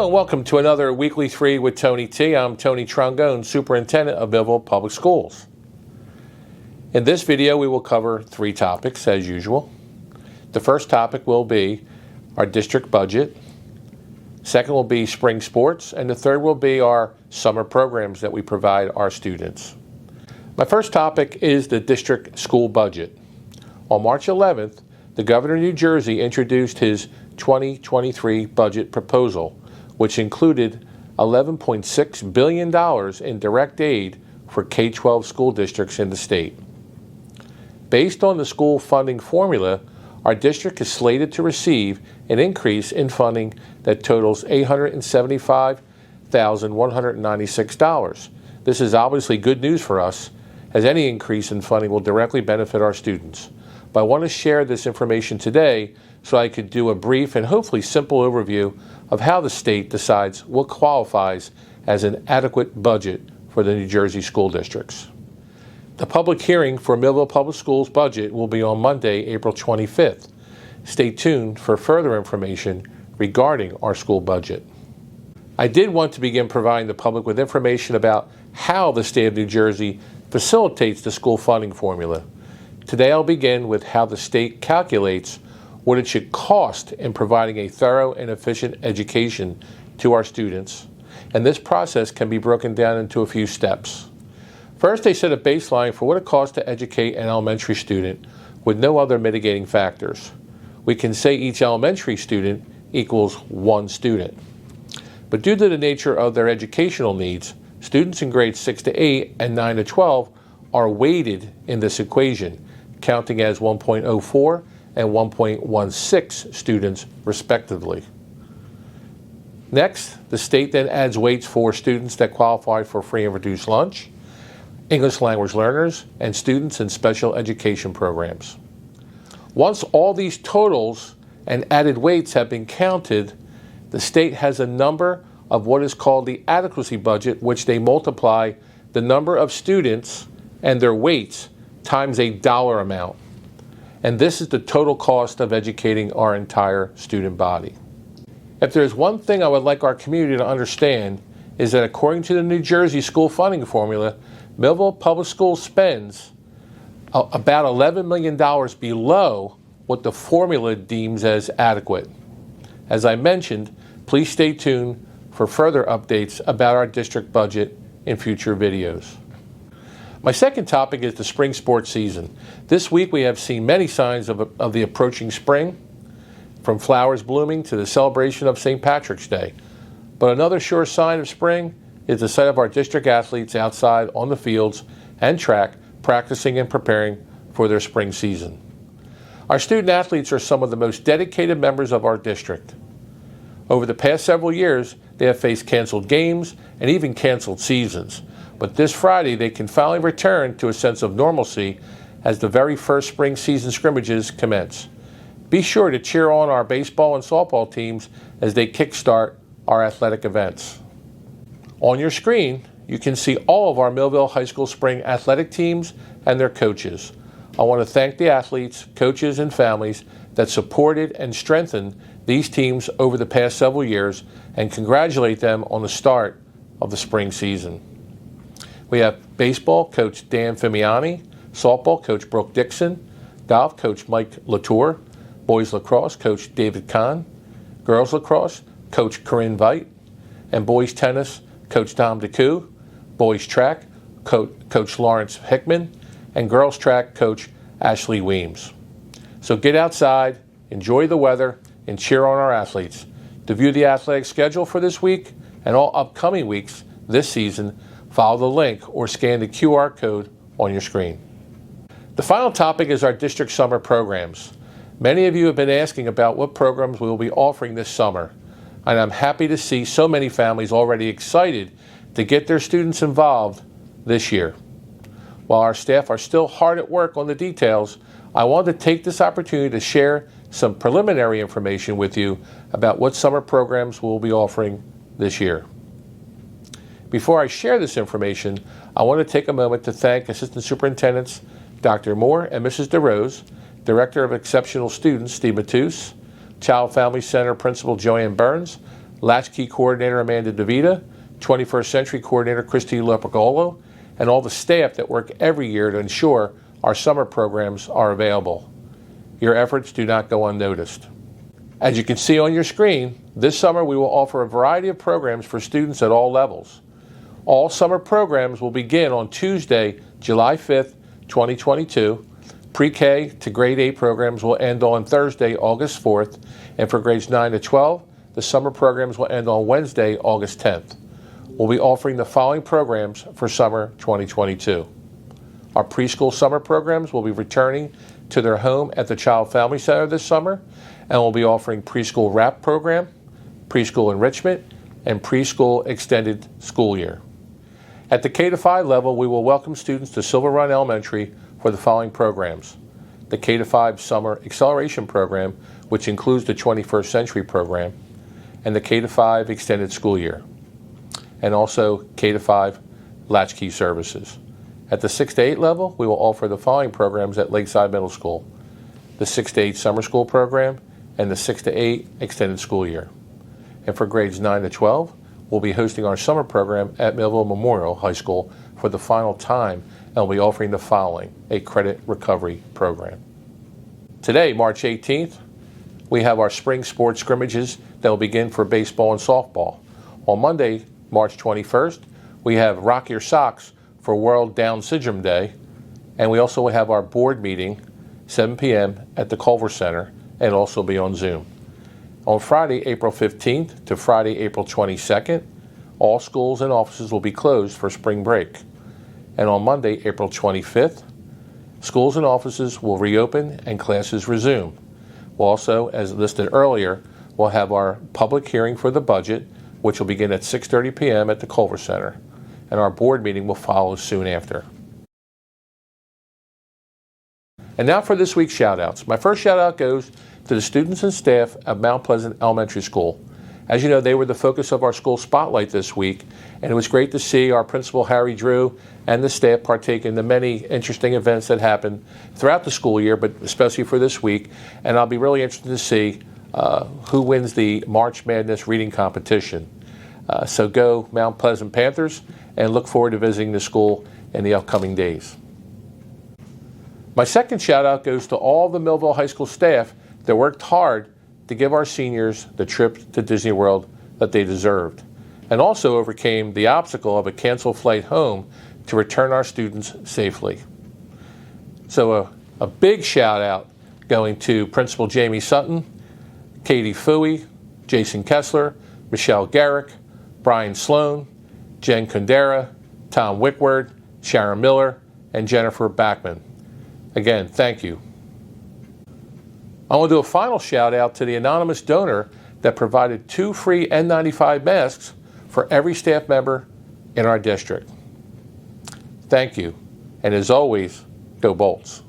Hello and welcome to another Weekly 3 with Tony T. I'm Tony Trongone, Superintendent of Millville Public Schools. In this video we will cover 3 topics as usual. The first topic will be our district budget. Second will be spring sports, and the third will be our summer programs that we provide our students. My first topic is the district school budget. On March 11th, the Governor of New Jersey introduced his 2023 budget proposal, which included $11.6 billion in direct aid for K-12 school districts in the state. Based on the school funding formula, our district is slated to receive an increase in funding that totals $875,196. This is obviously good news for us, as any increase in funding will directly benefit our students. But I want to share this information today so I could do a brief and hopefully simple overview of how the state decides what qualifies as an adequate budget for the New Jersey school districts. The public hearing for Millville Public Schools budget will be on Monday, April 25th. Stay tuned for further information regarding our school budget. I did want to begin providing the public with information about how the state of New Jersey facilitates the school funding formula. Today I'll begin with how the state calculates what it should cost in providing a thorough and efficient education to our students, and this process can be broken down into a few steps. First, they set a baseline for what it costs to educate an elementary student with no other mitigating factors. We can say each elementary student equals 1 student. But due to the nature of their educational needs, students in grades 6 to 8 and 9 to 12 are weighted in this equation, counting as 1.04 and 1.16 students respectively. Next, the state then adds weights for students that qualify for free and reduced lunch, English language learners, and students in special education programs. Once all these totals and added weights have been counted, the state has a number of what is called the adequacy budget, which they multiply the number of students and their weights times a dollar amount. And this is the total cost of educating our entire student body. If there's one thing I would like our community to understand, is that according to the New Jersey school funding formula, Millville Public Schools spends about $11 million below what the formula deems as adequate. As I mentioned, please stay tuned for further updates about our district budget in future videos. My second topic is the spring sports season. This week we have seen many signs of the approaching spring, from flowers blooming to the celebration of St. Patrick's Day. But another sure sign of spring is the sight of our district athletes outside on the fields and track practicing and preparing for their spring season. Our student athletes are some of the most dedicated members of our district. Over the past several years, they have faced canceled games and even canceled seasons. But this Friday, they can finally return to a sense of normalcy as the very first spring season scrimmages commence. Be sure to cheer on our baseball and softball teams as they kickstart our athletic events. On your screen, you can see all of our Millville High School spring athletic teams and their coaches. I want to thank the athletes, coaches, and families that supported and strengthened these teams over the past several years and congratulate them on the start of the spring season. We have baseball coach Dan Fimiani, softball coach Brooke Dixon, golf coach Mike Latour, boys lacrosse coach David Kahn, girls lacrosse coach Corinne Veit, and boys tennis coach Dom DeCou, boys track coach Lawrence Hickman, and girls track coach Ashley Weems. So get outside, enjoy the weather, and cheer on our athletes. To view the athletic schedule for this week and all upcoming weeks this season, follow the link or scan the QR code on your screen. The final topic is our district summer programs. Many of you have been asking about what programs we will be offering this summer, and I'm happy to see so many families already excited to get their students involved this year. While our staff are still hard at work on the details, I want to take this opportunity to share some preliminary information with you about what summer programs we'll be offering this year. Before I share this information, I want to take a moment to thank Assistant Superintendents Dr. Moore and Mrs. DeRose, Director of Exceptional Students Steve Matus, Child Family Center Principal Joanne Burns, Latchkey Coordinator Amanda DeVita, 21st Century Coordinator Christy Lopagolo, and all the staff that work every year to ensure our summer programs are available. Your efforts do not go unnoticed. As you can see on your screen, this summer we will offer a variety of programs for students at all levels. All summer programs will begin on Tuesday, July 5th, 2022. Pre-K to grade 8 programs will end on Thursday, August 4th, and for grades 9 to 12, the summer programs will end on Wednesday, August 10th. We'll be offering the following programs for summer 2022. Our preschool summer programs will be returning to their home at the Child Family Center this summer, and we'll be offering preschool wrap program, preschool enrichment, and preschool extended school year. At the K-5 level, we will welcome students to Silver Run Elementary for the following programs. The K-5 Summer Acceleration Program, which includes the 21st Century Program, and the K-5 Extended School Year, and also K-5 Latchkey Services. At the 6 to 8 level, we will offer the following programs at Lakeside Middle School: the 6 to 8 Summer School Program and the 6 to 8 Extended School Year. And for grades 9 to 12, we'll be hosting our summer program at Millville Memorial High School for the final time, and we'll be offering the following: a credit recovery program. Today, March 18th, we have our spring sports scrimmages that will begin for baseball and softball. On Monday, March 21st, we have Rock Your Socks for World Down Syndrome Day, and we also have our board meeting, 7 p.m. at the Culver Center, and also be on Zoom. On Friday, April 15th to Friday, April 22nd, all schools and offices will be closed for spring break. And on Monday, April 25th, schools and offices will reopen and classes resume. We'll also, as listed earlier, we'll have our public hearing for the budget, which will begin at 6:30 p.m. at the Culver Center, and our board meeting will follow soon after. And now for this week's shout-outs. My first shout-out goes to the students and staff of Mount Pleasant Elementary School. As you know, they were the focus of our school spotlight this week, and it was great to see our principal, Harry Drew, and the staff partake in the many interesting events that happened throughout the school year, but especially for this week. And I'll be really interested to see who wins the March Madness reading competition. So go Mount Pleasant Panthers, and look forward to visiting the school in the upcoming days. My second shout out goes to all the Millville High School staff that worked hard to give our seniors the trip to Disney World that they deserved, and also overcame the obstacle of a canceled flight home to return our students safely. So a big shout out going to Principal Jamie Sutton, Katie Fooey, Jason Kessler, Michelle Garrick, Brian Sloan, Jen Kundera, Tom Wickward, Sharon Miller, and Jennifer Backman. Again, thank you. I want to do a final shout out to the anonymous donor that provided 2 free N95 masks for every staff member in our district. Thank you. And as always, go Bolts.